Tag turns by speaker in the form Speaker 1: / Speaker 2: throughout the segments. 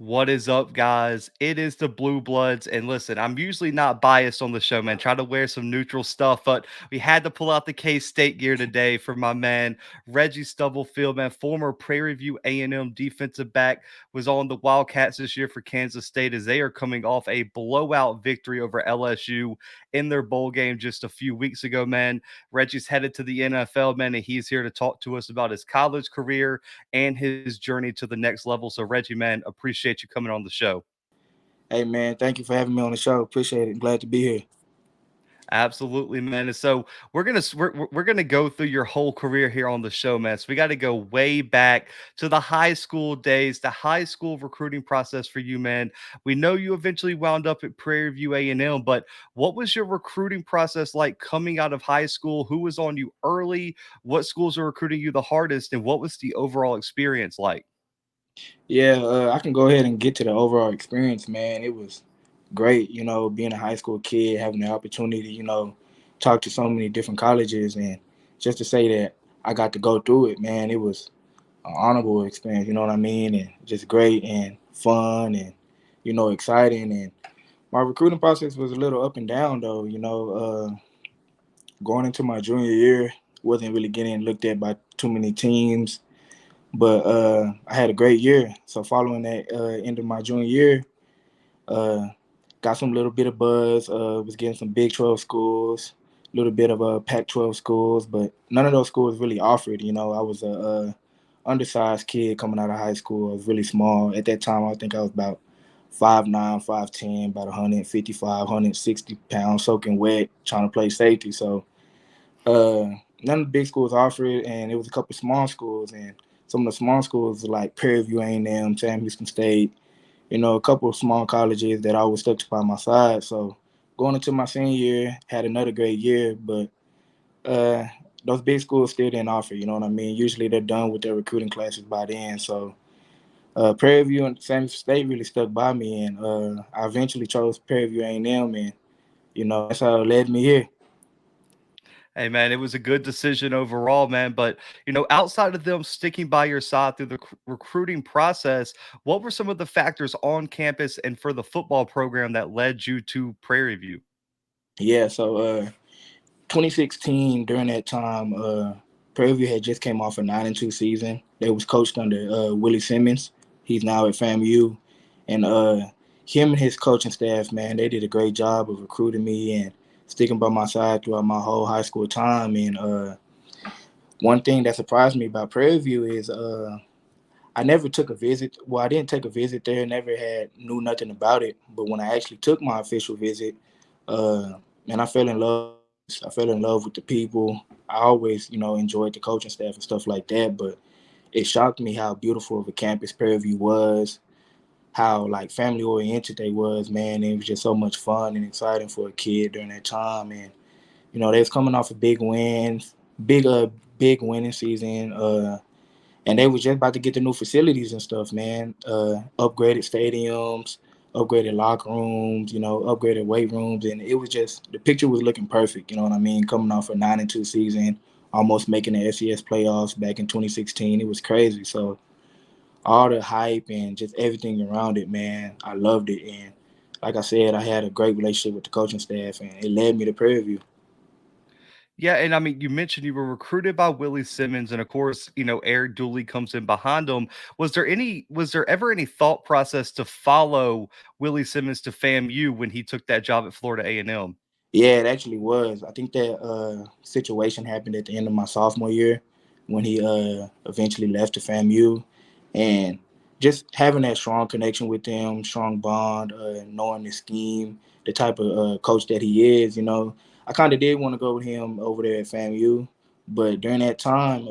Speaker 1: What is up, guys? It is the Blue Bloods. And listen, I'm usually not biased on the show, man. Try to wear some neutral stuff, but we had to pull out the K-State gear today for my man, Reggie Stubblefield, man. Former Prairie View A&M defensive back, was on the Wildcats this year for Kansas State as they are coming off a blowout victory over LSU in their bowl game just a few weeks ago, man. Reggie's headed to the NFL, man, and he's here to talk to us about his college career and his journey to the next level. So, Reggie, man, appreciate you coming on the show.
Speaker 2: Hey man, thank you for having me on the show. Appreciate it. Glad to be here.
Speaker 1: Absolutely, man. And so we're gonna go through your whole career here on the show, man. So we got to go way back to the high school days, the high school recruiting process for you, man. We know you eventually wound up at Prairie View A&M, but what was your recruiting process like coming out of high school? Who was on you early? What schools are recruiting you the hardest, and what was the overall experience like?
Speaker 2: Yeah, I can go ahead and get to the overall experience, man. It was great, being a high school kid, having the opportunity, talk to so many different colleges, and just to say that I got to go through it, man. It was an honorable experience, you know what I mean, and just great and fun and exciting. And my recruiting process was a little up and down, though. Going into my junior year, wasn't really getting looked at by too many teams. But I had a great year. So following that end of my junior year, uh, got some little bit of buzz. Was getting some Big 12 schools, a little bit of Pac-12 schools, but none of those schools really offered. I was a undersized kid coming out of high school. I was really small at that time. I think I was about 5'9", 5'10", about 155, 160 pounds, soaking wet, trying to play safety. So uh, none of the big schools offered it, and it was a couple small schools, and some of the small schools like Prairie View A&M, Sam Houston State, a couple of small colleges that I always stuck to by my side. So going into my senior year, had another great year, but uh, those big schools still didn't offer. You know what I mean? Usually they're done with their recruiting classes by then. So Prairie View and Sam Houston State really stuck by me, and I eventually chose Prairie View A&M, and that's how it led me here.
Speaker 1: Hey man, it was a good decision overall, man. But outside of them sticking by your side through the recruiting process, what were some of the factors on campus and for the football program that led you to Prairie View?
Speaker 2: Yeah, so 2016, during that time, Prairie View had just came off a 9-2 season. They was coached under Willie Simmons. He's now at FAMU, and him and his coaching staff, man, they did a great job of recruiting me and sticking by my side throughout my whole high school time. And one thing that surprised me about Prairie View is I never took a visit. Well, I didn't take a visit there. Never had knew nothing about it. But when I actually took my official visit, man, I fell in love with the place. I fell in love with the people. I always, enjoyed the coaching staff and stuff like that. But it shocked me how beautiful of a campus Prairie View was, how like family oriented they was. Man, it was just so much fun and exciting for a kid during that time. And they was coming off a big wins, big winning season. And they was just about to get the new facilities and stuff, man. Upgraded stadiums, upgraded locker rooms, upgraded weight rooms, and it was just the picture was looking perfect. You know what I mean? Coming off a 9-2 season, almost making the SES playoffs back in 2016, it was crazy. So all the hype and just everything around it, man, I loved it. And like I said, I had a great relationship with the coaching staff, and it led me to Prairie View.
Speaker 1: Yeah, and I mean, you mentioned you were recruited by Willie Simmons, and of course, Eric Dooley comes in behind him. Was there ever any thought process to follow Willie Simmons to FAMU when he took that job at Florida A&M?
Speaker 2: Yeah, it actually was. I think that situation happened at the end of my sophomore year when he eventually left to FAMU, and just having that strong connection with him, strong bond, knowing the scheme, the type of coach that he is. I kind of did want to go with him over there at FAMU, but during that time,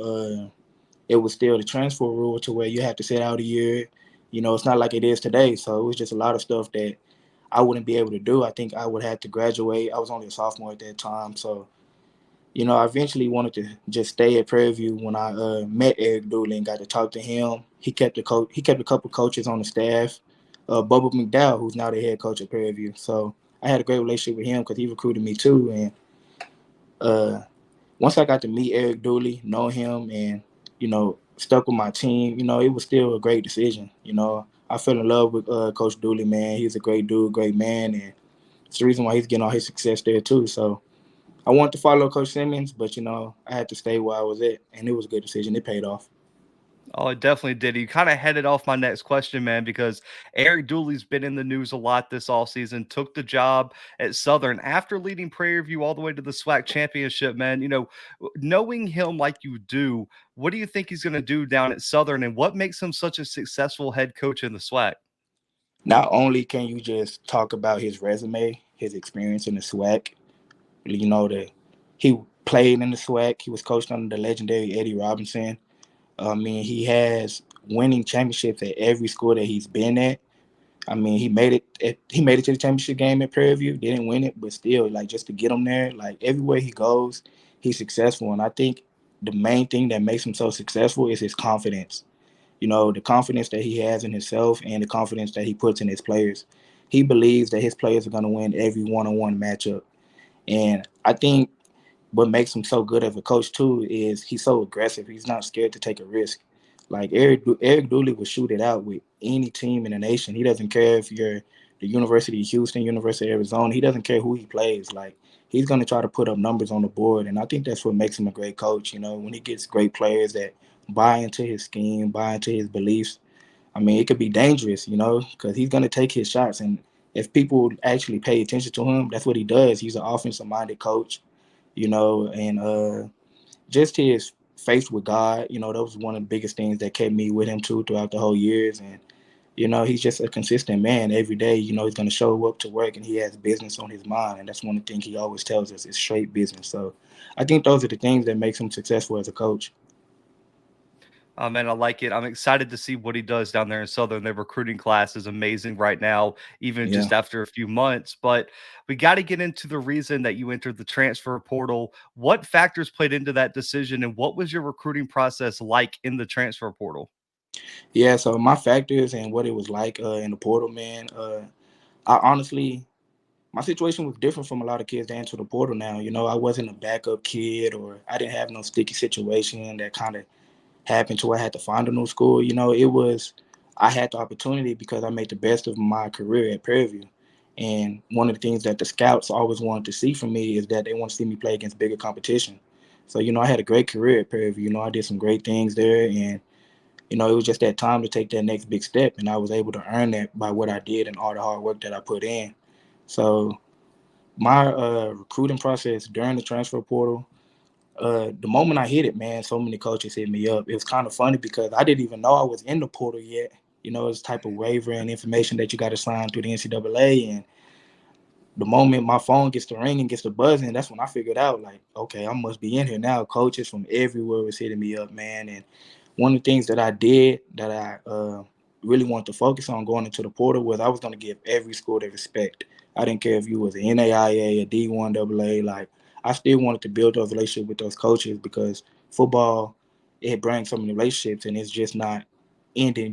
Speaker 2: it was still the transfer rule to where you have to sit out a year. It's not like it is today, so it was just a lot of stuff that I wouldn't be able to do. I think I would have to graduate. I was only a sophomore at that time. So, I eventually wanted to just stay at Prairie View when I met Eric Dooley and got to talk to him. He kept a couple coaches on the staff. Bubba McDowell, who's now the head coach at Prairie View. So I had a great relationship with him because he recruited me too. And uh, once I got to meet Eric Dooley, know him, and stuck with my team, it was still a great decision. I fell in love with Coach Dooley, man. He's a great dude, great man, and it's the reason why he's getting all his success there too. So I wanted to follow Coach Simmons, but I had to stay where I was at, and it was a good decision. It paid off.
Speaker 1: Oh, it definitely did. You kind of headed off my next question, man, because Eric Dooley's been in the news a lot this all season. Took the job at Southern after leading Prairie View all the way to the SWAC championship, man. Knowing him like you do, what do you think he's going to do down at Southern, and what makes him such a successful head coach in the SWAC?
Speaker 2: Not only can you just talk about his resume, his experience in the SWAC, that he played in the SWAC. He was coached under the legendary Eddie Robinson. I mean, he has winning championships at every school that he's been at. I mean, he made it to the championship game at Prairie View. Didn't win it, but still, like just to get him there, like everywhere he goes, he's successful. And I think the main thing that makes him so successful is his confidence. The confidence that he has in himself and the confidence that he puts in his players. He believes that his players are going to win every one-on-one matchup. And I think what makes him so good as a coach too is he's so aggressive. He's not scared to take a risk. Like Eric Dooley will shoot it out with any team in the nation. He doesn't care if you're the University of Houston, University of Arizona. He doesn't care who he plays. Like he's going to try to put up numbers on the board, and I think that's what makes him a great coach. When he gets great players that buy into his scheme, buy into his beliefs. I mean, it could be dangerous, because he's going to take his shots, and if people actually pay attention to him, that's what he does. He's an offensive-minded coach, and just his faith with God, that was one of the biggest things that kept me with him too throughout the whole years. And he's just a consistent man every day. He's going to show up to work, and he has business on his mind, and that's one of the things he always tells us is straight business. So I think those are the things that makes him successful as a coach.
Speaker 1: Man, I like it. I'm excited to see what he does down there in Southern. Their recruiting class is amazing right now, even
Speaker 2: Yeah.
Speaker 1: just after a few months. But we got to get into the reason that you entered the transfer portal. What factors played into that decision, and what was your recruiting process like in the transfer portal?
Speaker 2: Yeah, so my factors and what it was like in the portal, man. I honestly, my situation was different from a lot of kids that enter the portal now. I wasn't a backup kid, or I didn't have no sticky situation that kind of happened to where I had to find a new school. It was I had the opportunity because I made the best of my career at Prairie View. And one of the things that the scouts always wanted to see from me is that they want to see me play against bigger competition. So, I had a great career at Prairie View. I did some great things there, and it was just that time to take that next big step, and I was able to earn that by what I did and all the hard work that I put in. So my recruiting process during the transfer portal, the moment I hit it, man, so many coaches hit me up. It was kind of funny because I didn't even know I was in the portal yet. It's type of waiver and information that you got to sign through the NCAA. And the moment my phone gets to ringing, gets to buzzing, that's when I figured out, like, okay, I must be in here now. Coaches from everywhere was hitting me up, man. And one of the things that I did that I really wanted to focus on going into the portal was I was going to give every school their respect. I didn't care if you was an NAIA, a D1 AA. Like, I still wanted to build those relationships with those coaches because football, it brings so many relationships, and it's just not ending,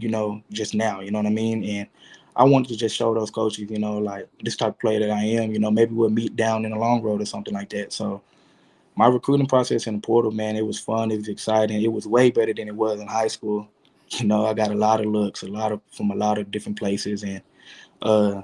Speaker 2: just now. You know what I mean? And I wanted to just show those coaches, like this type of player that I am. Maybe we'll meet down in the long road or something like that. So my recruiting process in the portal, man, it was fun. It was exciting. It was way better than it was in high school. I got a lot of looks, from a lot of different places, and uh,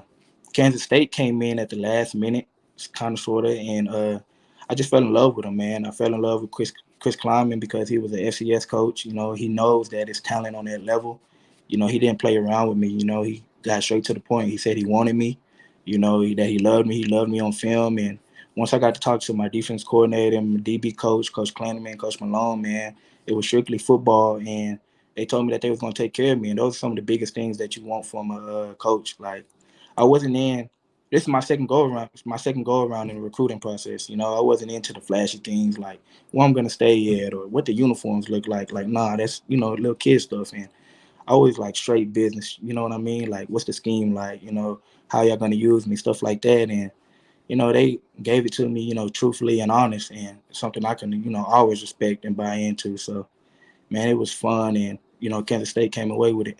Speaker 2: Kansas State came in at the last minute, kind of sorta, and I just fell in love with him, man. I fell in love with Chris Klieman because he was an FCS coach. He knows that it's talent on that level. He didn't play around with me. He got straight to the point. He said he wanted me. That he loved me. He loved me on film. And once I got to talk to my defense coordinator and my DB coach, Coach Klieman, Coach Malone, man, it was strictly football, and they told me that they was going to take care of me. And those are some of the biggest things that you want from a coach. Like, I wasn't in. This is my second go around. My second go around in the recruiting process. I wasn't into the flashy things like where I'm gonna stay at or what the uniforms look like. Like, nah, that's little kid stuff. And I always like straight business. You know what I mean? Like, what's the scheme like? How y'all gonna use me? Stuff like that. And they gave it to me. Truthfully and honest, and something I can always respect and buy into. So, man, it was fun, and Kansas State came away with it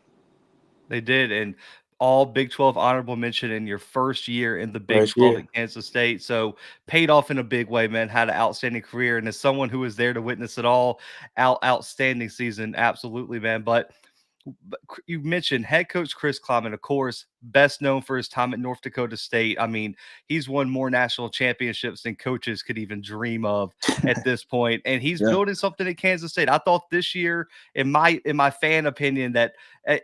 Speaker 1: They did, and all Big 12 honorable mention in your first year in the Big
Speaker 2: first
Speaker 1: 12
Speaker 2: year.
Speaker 1: at Kansas State. So paid off in a big way, man. Had an outstanding career. And as someone who was there to witness it all, outstanding season. Absolutely, man. But You mentioned head coach Chris Klieman, of course, best known for his time at North Dakota State. I mean, he's won more national championships than coaches could even dream of at this point, and he's
Speaker 2: Yeah,
Speaker 1: building something at Kansas State. I thought this year, in my fan opinion, that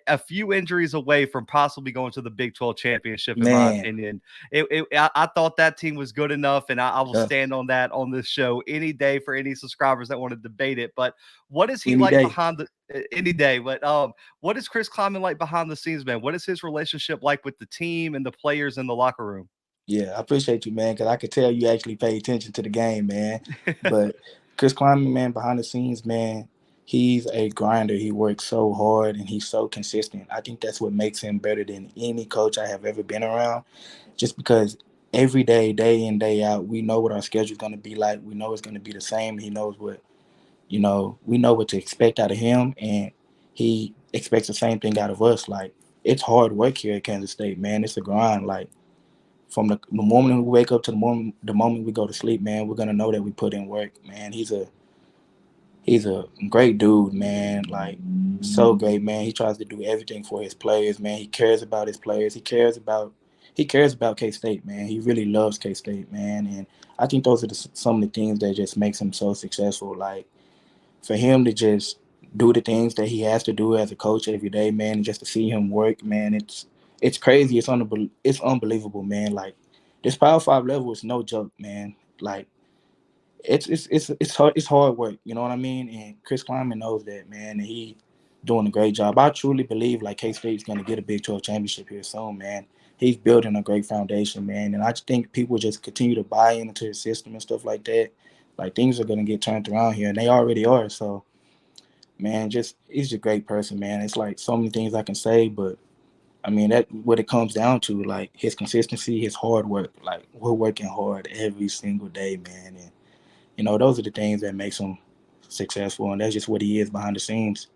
Speaker 1: a few injuries away from possibly going to the Big 12 championship, in my
Speaker 2: man.
Speaker 1: opinion, I thought that team was good enough, and I will
Speaker 2: Yeah,
Speaker 1: stand on that on this show any day for any subscribers that want to debate it. But what is he
Speaker 2: any
Speaker 1: like
Speaker 2: day.
Speaker 1: behind the any day? But what is Chris Klieman like behind the scenes, man? What is his relationship like with the team and the players in the locker room?
Speaker 2: Yeah, I appreciate you, man, because I could tell you actually pay attention to the game, man. But Chris Klieman, man, behind the scenes, man, he's a grinder. He works so hard and he's so consistent. I think that's what makes him better than any coach I have ever been around. Just because every day, day in, day out, we know what our schedule is going to be like. We know it's going to be the same. He knows what, we know what to expect out of him, and he expects the same thing out of us. Like, it's hard work here at Kansas State, man. It's a grind. Like, from the moment we wake up to the moment we go to sleep, man, we're gonna know that we put in work, man. He's a great dude, man. Like, so great, man. He tries to do everything for his players, man. He cares about his players. He cares about K State, man. He really loves K State, man. And I think those are some of the things that just makes him so successful. Like, for him to just do the things that he has to do as a coach every day, man, and just to see him work, man, it's crazy. It's unbelievable, man. Like, this Power 5 level is no joke, man. Like, it's hard work. You know what I mean? And Chris Klieman knows that, man, and he doing a great job. I truly believe like K State's gonna get a Big 12 championship here soon, man. He's building a great foundation, man, and I just think people just continue to buy into his system and stuff like that. Like, things are gonna get turned around here, and they already are. So, man, just he's just a great person, man. It's like so many things I can say, but I mean that what it comes down to, like his consistency, his hard work. Like, we're working hard every single day, man, and those are the things that makes him successful, and that's just what he is behind the scenes.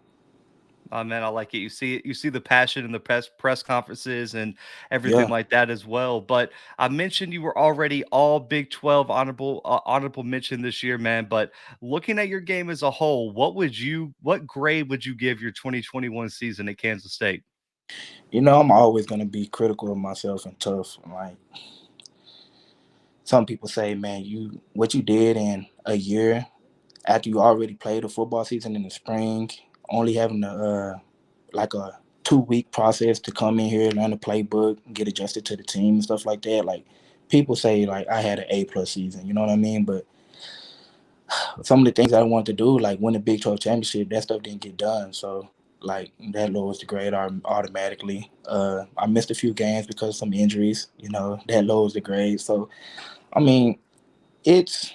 Speaker 1: Oh man, I like it. You see the passion in the press conferences and everything
Speaker 2: Yeah,
Speaker 1: like that as well. But I mentioned you were already all Big 12 honorable mention this year, man. But looking at your game as a whole, what grade would you give your 2021 season at Kansas State?
Speaker 2: I'm always gonna be critical of myself and tough. Like, some people say, man, what you did in a year after you already played a football season in the spring, only having like a 2 week process to come in here, learn the playbook, get adjusted to the team and stuff like that. Like, people say like I had an A+ season, you know what I mean? But some of the things I wanted to do, like win the Big 12 championship, that stuff didn't get done. So, like, that lowers the grade automatically. I missed a few games because of some injuries, that lowers the grade. So, I mean, it's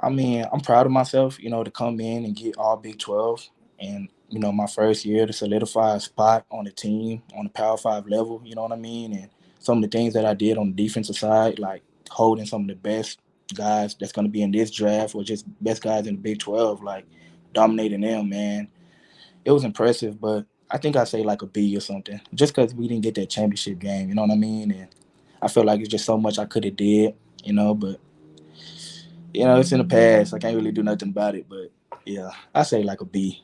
Speaker 2: I'm proud of myself, to come in and get all Big 12, and, my first year to solidify a spot on the team on the Power 5 level, you know what I mean? And some of the things that I did on the defensive side, like holding some of the best guys that's going to be in this draft, or just best guys in the Big 12, like dominating them, man. It was impressive, but I think I say like a B or something, just because we didn't get that championship game, you know what I mean? And I feel like it's just so much I could have did, but it's in the past. I can't really do nothing about it, but yeah, I say like a B.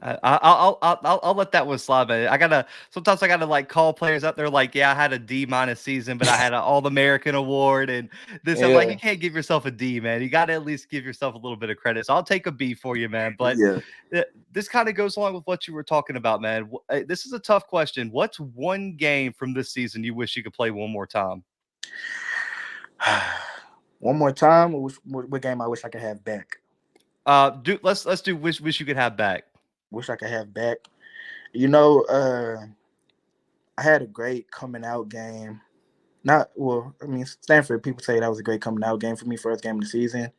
Speaker 1: I'll let that one slide, man. Sometimes I gotta like call players out there like, yeah, I had a D- season, but I had an All American award and this. I'm like, you
Speaker 2: Yeah,
Speaker 1: can't give yourself a D, man. You got to at least give yourself a little bit of credit. So I'll take a B for you, man. But
Speaker 2: yeah.
Speaker 1: this kind of goes along with what you were talking about, man. This is a tough question. What's one game from this season you wish you could play one more time?
Speaker 2: One more time. What game I wish I could have back?
Speaker 1: Let's do wish you could have back.
Speaker 2: Wish I could have back. You know, I had a great coming out game. Not well. I mean, Stanford. People say that was a great coming out game for me, first game of the season.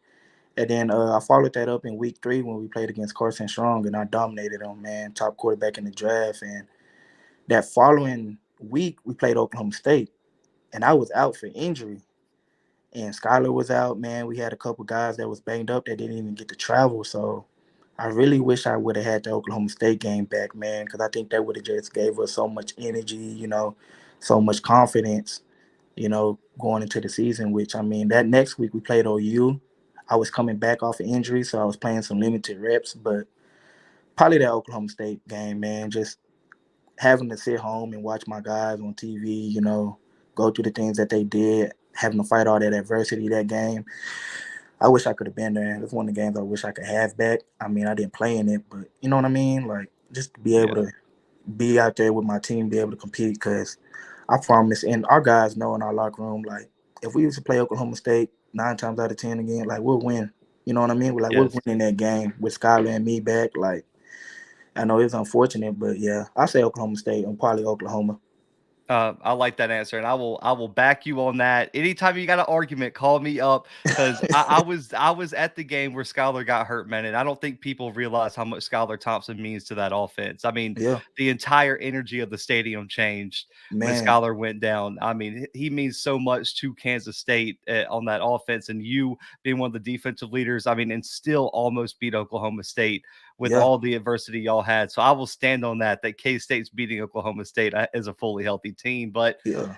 Speaker 2: And then I followed that up in week 3 when we played against Carson Strong, and I dominated them, man. Top quarterback in the draft. And that following week, we played Oklahoma State, and I was out for injury. And Skylar was out, man. We had a couple guys that was banged up that didn't even get to travel. So I really wish I would have had the Oklahoma State game back, man, because I think that would have just gave us so much energy, so much confidence, going into the season. Which, I mean, that next week we played OU. I was coming back off an injury, so I was playing some limited reps. But Probably that Oklahoma State game, man. Just having to sit home and watch my guys on TV, go through the things that they did, having to fight all that adversity that game. I wish I could have been there. It's one of the games I wish I could have back. I mean, I didn't play in it, but you know what I mean? Like, just to be able
Speaker 1: Yeah.
Speaker 2: to be out there with my team, be able to compete, because I promise, and our guys know in our locker room, like, if we used to play Oklahoma State 9 times out of 10 again, like, we'll win. You know what I mean? We're
Speaker 1: Yes.
Speaker 2: winning that game with Skylar and me back. Like, I know it's unfortunate, but yeah, I say Oklahoma State. I'm probably Oklahoma.
Speaker 1: I like that answer, and I will back you on that. Anytime you got an argument, call me up because I was at the game where Skylar got hurt, man, and I don't think people realize how much Skylar Thompson means to that offense. I mean,
Speaker 2: Yeah,
Speaker 1: the entire energy of the stadium changed when
Speaker 2: man.
Speaker 1: Skylar went down. I mean, he means so much to Kansas State on that offense, and you being one of the defensive leaders. I mean, and still almost beat Oklahoma State with
Speaker 2: Yeah,
Speaker 1: all the adversity y'all had. So I will stand on that. That K State's beating Oklahoma State as a fully healthy team. But
Speaker 2: yeah.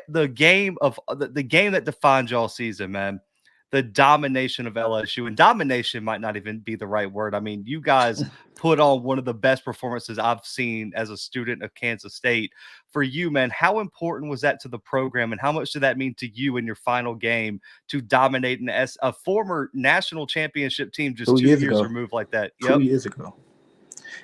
Speaker 1: the game of the game that defined y'all season, man. The domination of LSU, and domination might not even be the right word. I mean, you guys put on one of the best performances I've seen as a student of Kansas State. For you, man, how important was that to the program, and how much did that mean to you in your final game to dominate a former national championship team just 2
Speaker 2: 2 years
Speaker 1: years
Speaker 2: ago.
Speaker 1: removed like that?
Speaker 2: Two
Speaker 1: Yep.
Speaker 2: years ago.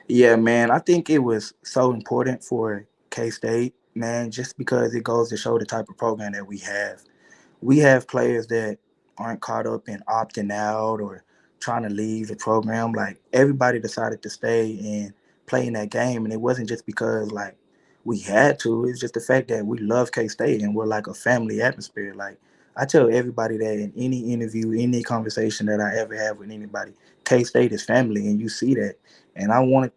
Speaker 2: Yeah, man. I think it was so important for K State, man, just because it goes to show the type of program that we have. We have players that aren't caught up in opting out or trying to leave the program. Like, everybody decided to stay and play in that game, and it wasn't just because like we had to. It's just the fact that we love K State and we're like a family atmosphere. Like, I tell everybody that in any interview, any conversation that I ever have with anybody, K State is family, and you see that. And I wanted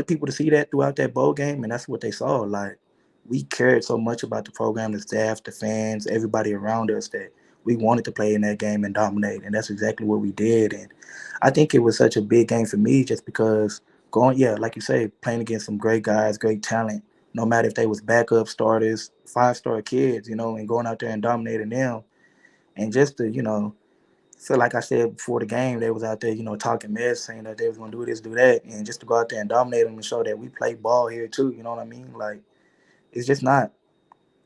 Speaker 2: people to see that throughout that bowl game, and that's what they saw. Like, we cared so much about the program, the staff, the fans, everybody around us, that we wanted to play in that game and dominate, and that's exactly what we did. And I think it was such a big game for me just because yeah, like you say, playing against some great guys, great talent, no matter if they was backup starters, 5-star kids, and going out there and dominating them, and just to feel like I said before the game, they was out there, talking mess, saying that they was gonna do this, do that, and just to go out there and dominate them and show that we play ball here too. You know what I mean? Like, it's just not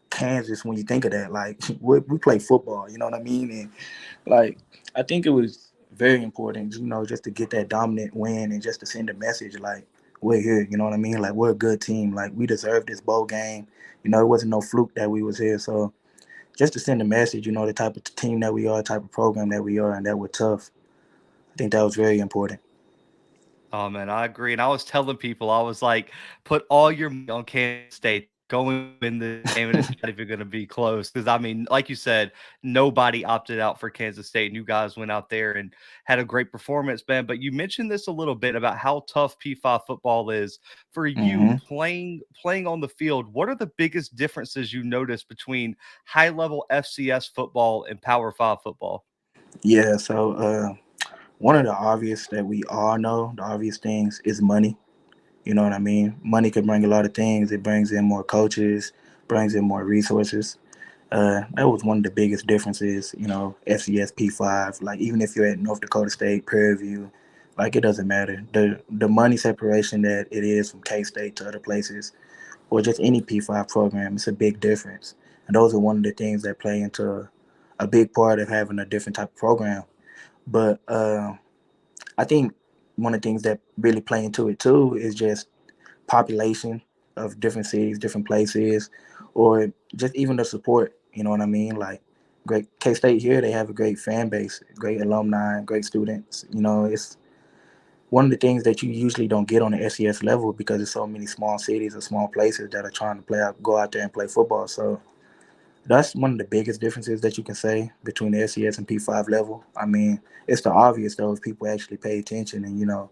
Speaker 2: Kansas when you think of that. Like, we play football. You know what I mean? And like, I think it was very important, just to get that dominant win and just to send a message like, we're here. You know what I mean? Like, we're a good team. Like, we deserve this bowl game. It wasn't no fluke that we was here. So just to send a message, the type of team that we are, type of program that we are, and that we're tough. I think that was very important.
Speaker 1: Oh man, I agree. And I was telling people, I was like, put all your money on Kansas State going to win this game, and it's not even going to be close. Because I mean, like you said, nobody opted out for Kansas State, and you guys went out there and had a great performance, man. But you mentioned this a little bit about how tough P5 football is for you
Speaker 2: hmm
Speaker 1: playing on the field. What are the biggest differences you notice between high level FCS football and Power 5 football?
Speaker 2: Yeah. So one of the obvious that we all know, the obvious things is money. You know what I mean? Money can bring a lot of things. It brings in more coaches, brings in more resources. That was one of the biggest differences. FCS P5. Like, even if you're at North Dakota State, Prairie View, like, it doesn't matter. The money separation that it is from K State to other places, or just any P5 program, it's a big difference. And those are one of the things that play into a big part of having a different type of program. But I think one of the things that really play into it too is just population of different cities, different places, or just even the support. You know what I mean? Like, great K State here, they have a great fan base, great alumni, great students. It's one of the things that you usually don't get on the SES level because there's so many small cities or small places that are trying to go out there and play football. So that's one of the biggest differences that you can say between the SES and P5 level. I mean, it's the obvious though if people actually pay attention and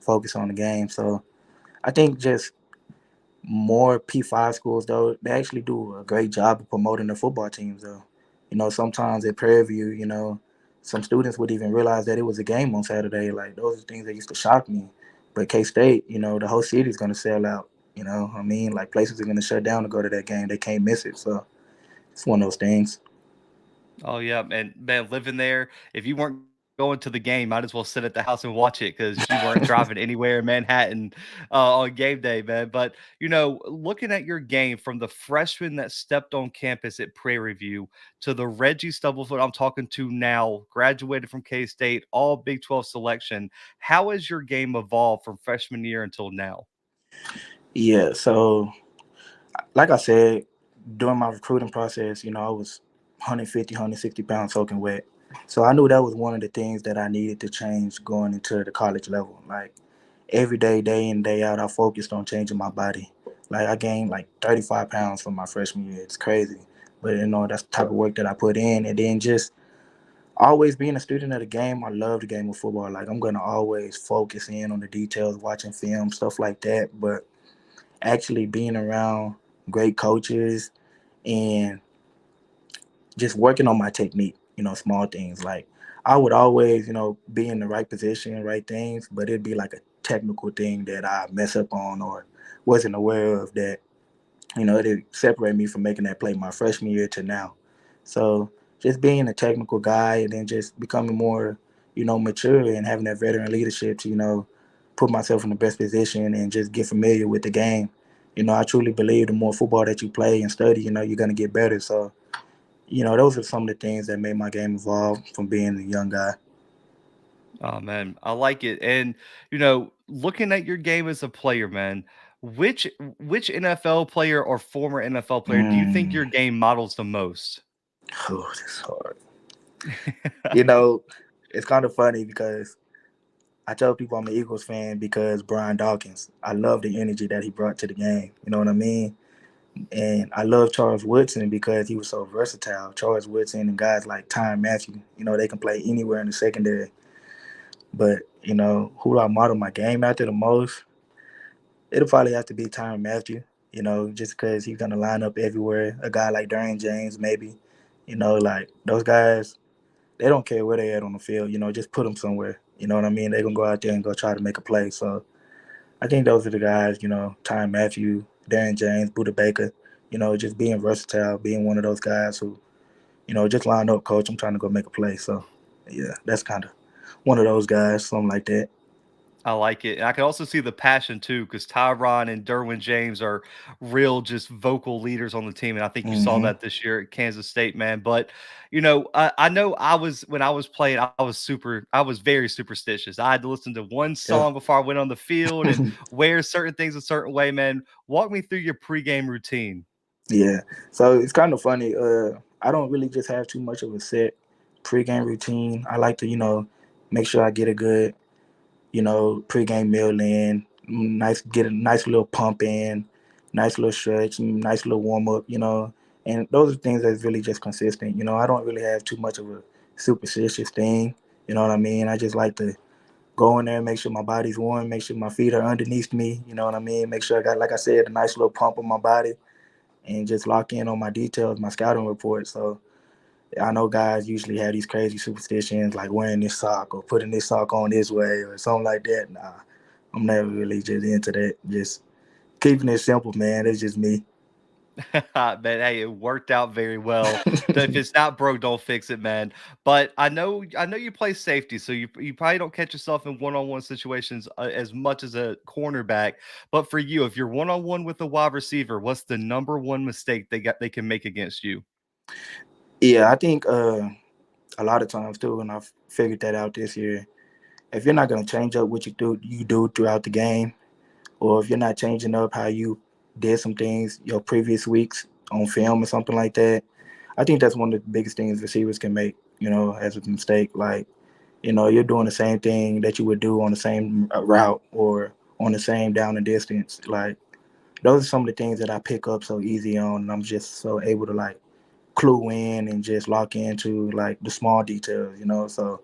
Speaker 2: focus on the game. So I think just more P5 schools though, they actually do a great job of promoting the football teams though. Sometimes at Prairie View, some students would even realize that it was a game on Saturday. Like, those are things that used to shock me. But K State, the whole city's gonna sell out. I mean, like, places are gonna shut down to go to that game. They can't miss it. So it's one of those things.
Speaker 1: Oh yeah, and man, living there, if you weren't going to the game, might as well sit at the house and watch it because you weren't driving anywhere in Manhattan on game day, man. But looking at your game from the freshman that stepped on campus at Prairie View to the Reggie Stubblefield I'm talking to now, graduated from K State, all Big 12 selection. How has your game evolved from freshman year until now?
Speaker 2: Yeah, so like I said, during my recruiting process, I was 150, 160 pounds soaking wet. So I knew that was one of the things that I needed to change going into the college level. Like every day, day in, day out, I focused on changing my body. Like I gained like 35 pounds from my freshman year. It's crazy. But that's the type of work that I put in. And then just always being a student of the game, I love the game of football. Like I'm gonna always focus in on the details, watching film, stuff like that. But actually being around great coaches and just working on my technique, small things. Like I would always, be in the right position, right things, but it'd be like a technical thing that I mess up on or wasn't aware of that, it separate me from making that play my freshman year to now. So just being a technical guy and then just becoming more, mature and having that veteran leadership to, put myself in the best position and just get familiar with the game. I truly believe the more football that you play and study, you're gonna get better. So, those are some of the things that made my game evolve from being a young guy.
Speaker 1: Oh man, I like it. And looking at your game as a player, man, which NFL player or former NFL player do you think
Speaker 2: Mm.
Speaker 1: your game models the most?
Speaker 2: Oh, that's hard. You know, it's kind of funny because I tell people I'm an Eagles fan because Brian Dawkins. I love the energy that he brought to the game. You know what I mean? And I love Charles Woodson because he was so versatile. Charles Woodson and guys like Tyrann Mathieu, they can play anywhere in the secondary. But, who do I model my game after the most? It'll probably have to be Tyrann Mathieu, just because he's going to line up everywhere. A guy like Darian James, maybe. Like those guys, they don't care where they at on the field. Just put them somewhere. You know what I mean? They're going to go out there and go try to make a play. So I think those are the guys, Tyrann Mathieu, Darian James, Buda Baker, just being versatile, being one of those guys who, just line up, coach. I'm trying to go make a play. So, yeah, that's kind of one of those guys, something like that.
Speaker 1: I like it. And I can also see the passion too, because Tyron and Derwin James are real just vocal leaders on the team. And I think you saw
Speaker 2: Mm-hmm.
Speaker 1: that this year at Kansas State, man. But I know when I was playing, I was very superstitious. I had to listen to one
Speaker 2: Yeah.
Speaker 1: song before I went on the field and wear certain things a certain way, man. Walk me through your pregame routine.
Speaker 2: Yeah. So it's kind of funny. I don't really just have too much of a set pregame routine. I like to, make sure I get a good, pregame meal in, get a nice little pump in, nice little stretch, nice little warm up, and those are things that's really just consistent. I don't really have too much of a superstitious thing. You know what I mean? I just like to go in there, make sure my body's warm, make sure my feet are underneath me. You know what I mean? Make sure I got, like I said, a nice little pump on my body and just lock in on my details, my scouting report. So I know guys usually have these crazy superstitions like wearing this sock or putting this sock on this way or something like that. Nah, I'm never really just into that. Just keeping it simple, man. It's just me.
Speaker 1: Man, hey, it worked out very well. If it's not broke, don't fix it, man. But I know you play safety, so you probably don't catch yourself in one-on-one situations as much as a cornerback. But for you, if you're one-on-one with a wide receiver, what's the number one mistake they can make against you?
Speaker 2: Yeah, I think a lot of times too, and I've figured that out this year. If you're not gonna change up what you do throughout the game, or if you're not changing up how you did some things your previous weeks on film or something like that, I think that's one of the biggest things receivers can make, as a mistake. Like, you're doing the same thing that you would do on the same route or on the same down and distance. Like, those are some of the things that I pick up so easy on, and I'm just so able to like clue in and just lock into like the small details, So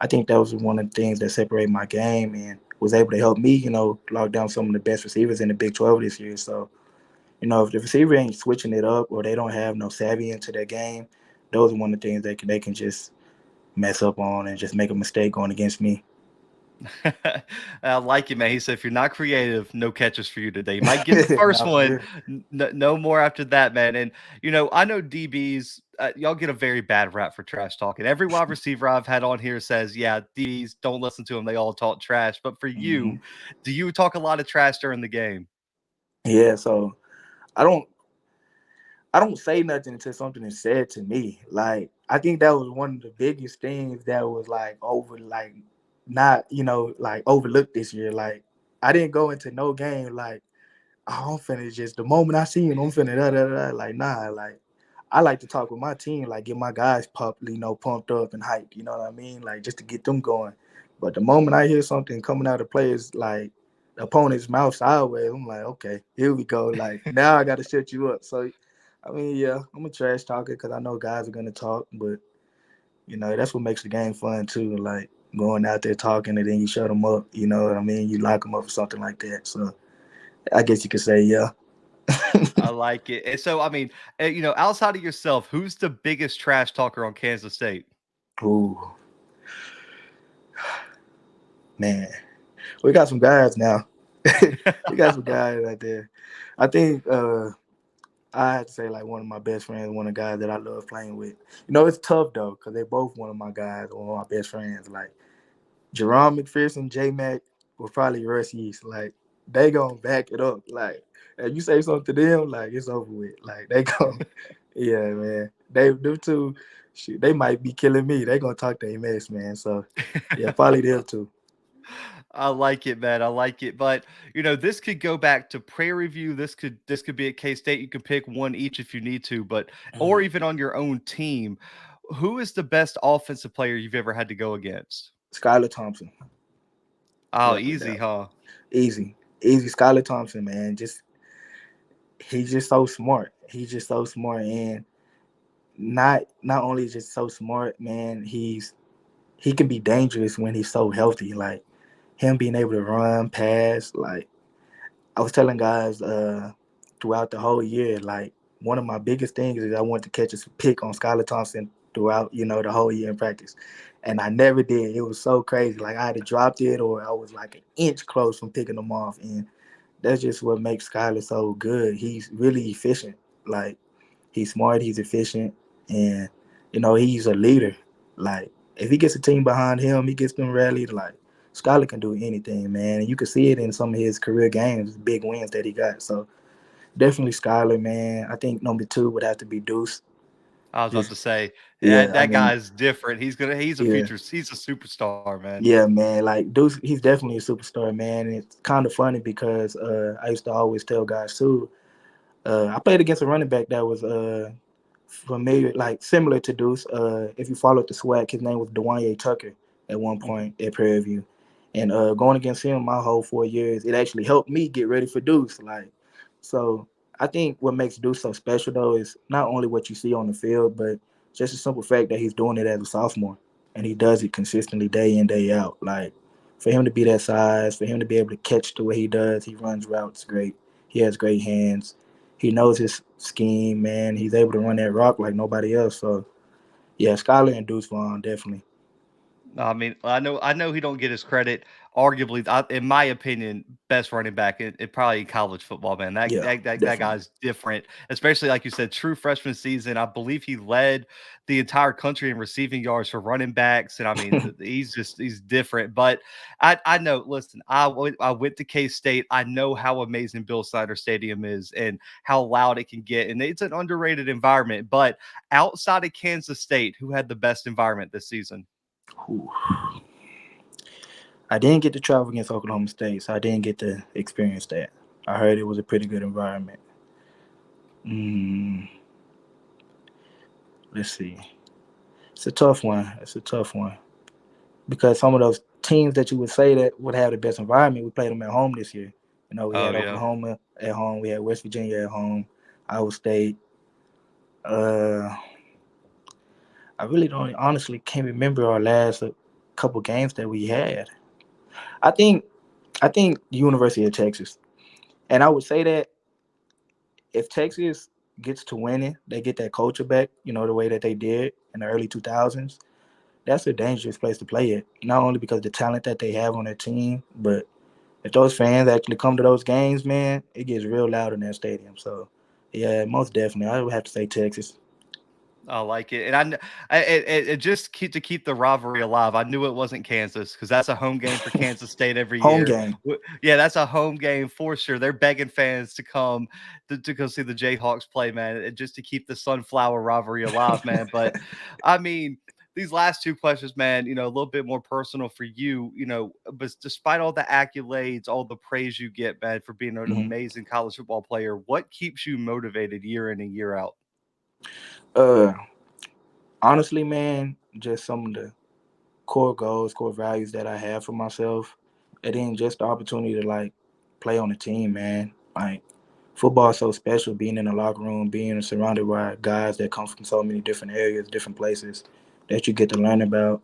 Speaker 2: I think that was one of the things that separate my game and was able to help me, lock down some of the best receivers in the Big 12 this year. So, if the receiver ain't switching it up or they don't have no savvy into their game, those are one of the things they can just mess up on and just make a mistake going against me.
Speaker 1: I like it, man. He said, if you're not creative, no catches for you today. You might get the first
Speaker 2: Not for
Speaker 1: one,
Speaker 2: real.
Speaker 1: no more after that, man. And, I know DBs, y'all get a very bad rap for trash talking. Every wide receiver I've had on here says, yeah, DBs, don't listen to them. They all talk trash. But for
Speaker 2: Hmm.
Speaker 1: you, do you talk a lot of trash during the game?
Speaker 2: Yeah, so I don't I don't say nothing until something is said to me. Like I think that was one of the biggest things that was like not, like overlooked this year. Like I didn't go into no game like, oh, I'm finna just the moment I see you, I'm finna da da da. Like nah, like I like to talk with my team, like get my guys pumped up and hyped. You know what I mean? Like just to get them going. But the moment I hear something coming out of players like the opponent's mouth sideways, I'm like, okay, here we go. Like now I got to shut you up. So, I mean, yeah, I'm a trash talker because I know guys are gonna talk, but that's what makes the game fun too. Like going out there talking and then you shut them up. You know what I mean? You lock them up or something like that. So I guess you could say yeah.
Speaker 1: I like it. And so, outside of yourself, who's the biggest trash talker on Kansas State?
Speaker 2: Ooh, man, we got some guys now. We got some guys out there. I think I have to say like one of my best friends, one of the guys that I love playing with. It's tough though because they're both one of my guys, one of my best friends. Like Jerome McPherson, J Mac, or probably Russ East. Like they gonna back it up. Like if you say something to them, like it's over with. Like they go, yeah, man. They do too. Shoot, they might be killing me. They gonna talk their mess, man. So yeah, probably them too.
Speaker 1: I like it, man. I like it. But this could go back to Prairie View. This could be at K State. You can pick one each if you need to, but or
Speaker 2: Mm.
Speaker 1: even on your own team. Who is the best offensive player you've ever had to go against?
Speaker 2: Skylar Thompson,
Speaker 1: Oh,
Speaker 2: without a
Speaker 1: easy,
Speaker 2: doubt.
Speaker 1: huh?
Speaker 2: Easy, easy. Skylar Thompson, man. Just he's just so smart. He's just so smart, and not only just so smart, man. He can be dangerous when he's so healthy. Like him being able to run, pass. Like I was telling guys throughout the whole year, like one of my biggest things is I wanted to catch a pick on Skylar Thompson throughout, the whole year in practice. And I never did. It was so crazy. Like I had to dropped it or I was like an inch close from picking them off. And that's just what makes Skylar so good. He's really efficient. Like he's smart, he's efficient, and he's a leader. Like if he gets a team behind him, he gets them rallied. Like Skylar can do anything, man. And you can see it in some of his career games, big wins that he got. So definitely Skylar, man. I think number two would have to be Deuce.
Speaker 1: I was about
Speaker 2: Just
Speaker 1: to say, yeah,
Speaker 2: yeah, I
Speaker 1: that
Speaker 2: mean,
Speaker 1: guy's different. He's a
Speaker 2: yeah.
Speaker 1: future, he's a superstar, man.
Speaker 2: Yeah, man. Like Deuce, he's definitely a superstar, man. And it's kind of funny because I used to always tell guys too. I played against a running back that was familiar, like similar to Deuce. If you followed the SWAC, his name was Dwanye Tucker at one point at Prairie View. And going against him my whole 4 years, it actually helped me get ready for Deuce. Like, so I think what makes Deuce so special though is not only what you see on the field, but just the simple fact that he's doing it as a sophomore and he does it consistently day in, day out. Like for him to be that size, for him to be able to catch the way he does, he runs routes great. He has great hands. He knows his scheme, man. He's able to run that rock like nobody else. So yeah, Skylar and Deuce Vaughn definitely.
Speaker 1: No, I know he don't get his credit. Arguably, in my opinion, best running back in probably college football, man. That,
Speaker 2: Yeah,
Speaker 1: that that that
Speaker 2: definitely.
Speaker 1: guy's different, especially like you said, true freshman season. I believe he led the entire country in receiving yards for running backs, and he's different. But I know. Listen, I went to K State. I know how amazing Bill Snyder Stadium is and how loud it can get, and it's an underrated environment. But outside of Kansas State, who had the best environment this season?
Speaker 2: Whew. I didn't get to travel against Oklahoma State, so I didn't get to experience that. I heard it was a pretty good environment. Mm, let's see. It's a tough one. It's a tough one because some of those teams that you would say that would have the best environment, we played them at home this year. We
Speaker 1: Oh
Speaker 2: had
Speaker 1: yeah.
Speaker 2: Oklahoma at home, we had West Virginia at home, Iowa State. Uh, I really don't honestly can't remember our last couple games that we had. I think University of Texas, and I would say that if Texas gets to winning, they get that culture back. The way that they did in the early 2000s. that's a dangerous place to play it. Not only because of the talent that they have on their team, but if those fans actually come to those games, man, it gets real loud in that stadium. So, yeah, most definitely, I would have to say Texas.
Speaker 1: I like it, and it just keep the rivalry alive. I knew it wasn't Kansas because that's a home game for Kansas State every
Speaker 2: Home
Speaker 1: year.
Speaker 2: game.
Speaker 1: Yeah, that's a home game for sure. They're begging fans to come to go see the Jayhawks play, man, just to keep the Sunflower rivalry alive, man. But I mean, these last two questions, man, a little bit more personal for you, but despite all the accolades, all the praise you get, man, for being an
Speaker 2: hmm
Speaker 1: amazing college football player, what keeps you motivated year in and year out?
Speaker 2: Uh, Honestly, man, just some of the core goals, core values that I have for myself, and then just the opportunity to like play on the team, man. Like football is so special. Being in the locker room, being surrounded by guys that come from so many different areas, different places that you get to learn about,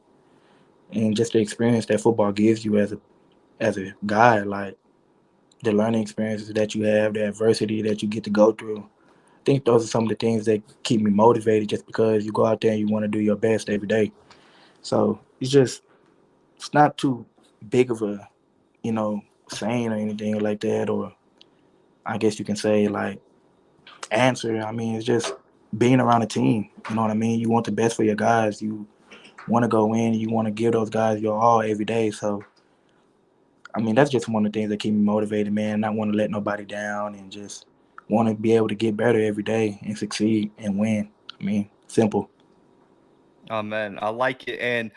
Speaker 2: and just the experience that football gives you as a guy, like the learning experiences that you have, the adversity that you get to go through. I think those are some of the things that keep me motivated just because you go out there and you want to do your best every day. So it's not too big of a, you know, saying or anything like that, or I guess you can say like answer. I mean, it's just being around a team. You know what I mean? You want the best for your guys. You want to go in, you want to give those guys your all every day. So I mean, that's just one of the things that keep me motivated, man. Not want to let nobody down and just want to be able to get better every day and succeed and win. I mean, simple.
Speaker 1: Oh man, I like it, and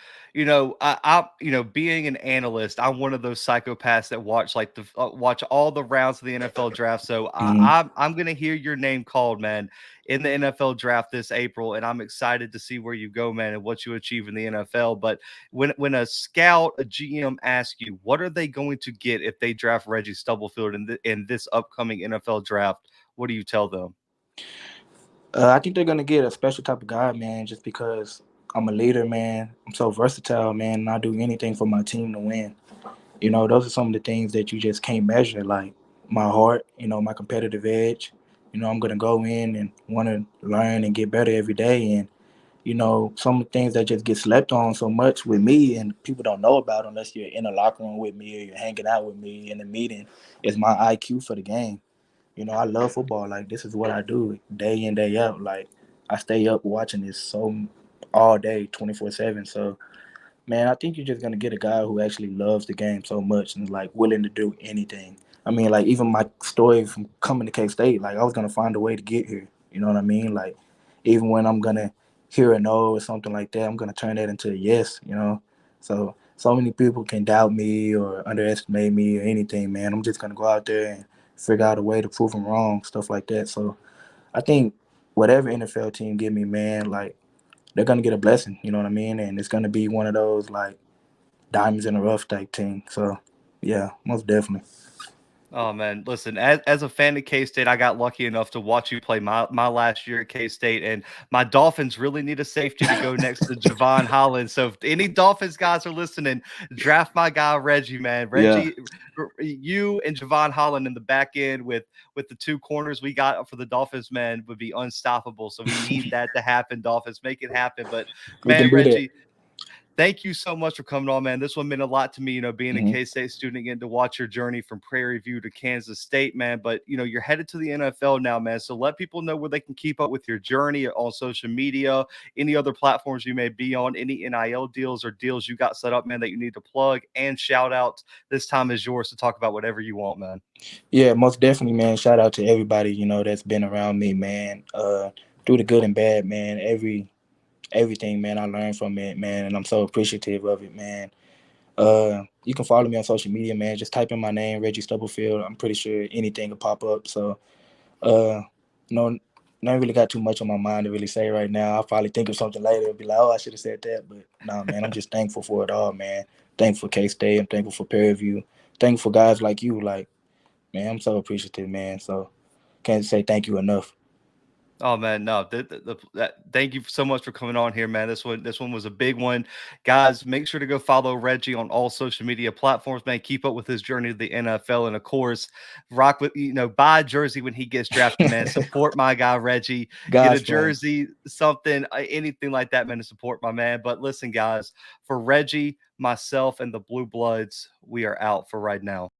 Speaker 1: being an analyst, I'm one of those psychopaths that watch like watch all the rounds of the NFL draft. So
Speaker 2: hmm
Speaker 1: I'm gonna hear your name called, man, in the NFL draft this April, and I'm excited to see where you go, man, and what you achieve in the NFL. But when a scout, a GM asks you, what are they going to get if they draft Reggie Stubblefield in this upcoming NFL draft? What do you tell them?
Speaker 2: I think they're gonna get a special type of guy, man, just because I'm a leader, man. I'm so versatile, man, and I do anything for my team to win. Those are some of the things that you just can't measure, like my heart, my competitive edge. I'm gonna go in and want to learn and get better every day, and some things that just get slept on so much with me and people don't know about unless you're in a locker room with me or you're hanging out with me in a meeting is my IQ for the game. I love football. Like this is what I do day in, day out. Like I stay up watching this so all day, 24/7. So man, I think you're just gonna get a guy who actually loves the game so much and is like willing to do anything. I mean, like even my story from coming to K State, like I was gonna find a way to get here. You know what I mean? Like even when I'm gonna hear a no or something like that, I'm gonna turn that into a yes. So many people can doubt me or underestimate me or anything, man. I'm just gonna go out there and figure out a way to prove them wrong, stuff like that. So I think whatever NFL team give me, man, like they're gonna get a blessing. You know what I mean? And it's gonna be one of those like diamonds in the rough type team. So yeah, most definitely.
Speaker 1: Oh man, listen, as a fan of K State, I got lucky enough to watch you play my last year at K State, and my Dolphins really need a safety to go next to Javon Holland. So if any Dolphins guys are listening, draft my guy Reggie, man.
Speaker 2: Yeah.
Speaker 1: You and Javon Holland in the back end with the two corners we got for the Dolphins, man, would be unstoppable. So we need that to happen. Dolphins, make it happen. But
Speaker 2: We can
Speaker 1: man,
Speaker 2: do that.
Speaker 1: Reggie, thank you so much for coming on, man. This one meant a lot to me, being a
Speaker 2: hmm
Speaker 1: K-State student, getting to watch your journey from Prairie View to Kansas State, man. But, you're headed to the NFL now, man. So let people know where they can keep up with your journey on social media, any other platforms you may be on, any NIL deals or deals you got set up, man, that you need to plug and shout out. This time is yours to talk about whatever you want, man.
Speaker 2: Yeah, most definitely, man. Shout out to everybody that's been around me, man. Through the good and bad, man. Everything, man. I learned from it, man, and I'm so appreciative of it, man. You can follow me on social media, man. Just type in my name, Reggie Stubblefield. I'm pretty sure anything will pop up. So Uh, no, not really got too much on my mind to really say right now. I'll probably think of something later and be like, oh, I should have said that. But nah, man, I'm just thankful for it all, man. Thankful for K State. I'm thankful for Prairie View. Thankful for guys like you. Like, man, I'm so appreciative, man. So can't say thank you enough.
Speaker 1: Oh man, no. Thank you so much for coming on here, man. This one was a big one, guys. Make sure to go follow Reggie on all social media platforms, man. Keep up with his journey to the NFL, and of course, rock with buy a jersey when he gets drafted, man. Support my guy Reggie. Get a
Speaker 2: God's plan.
Speaker 1: jersey, something, anything like that, man, to support my man. But listen, guys, for Reggie, myself, and the Blue Bloods, we are out for right now.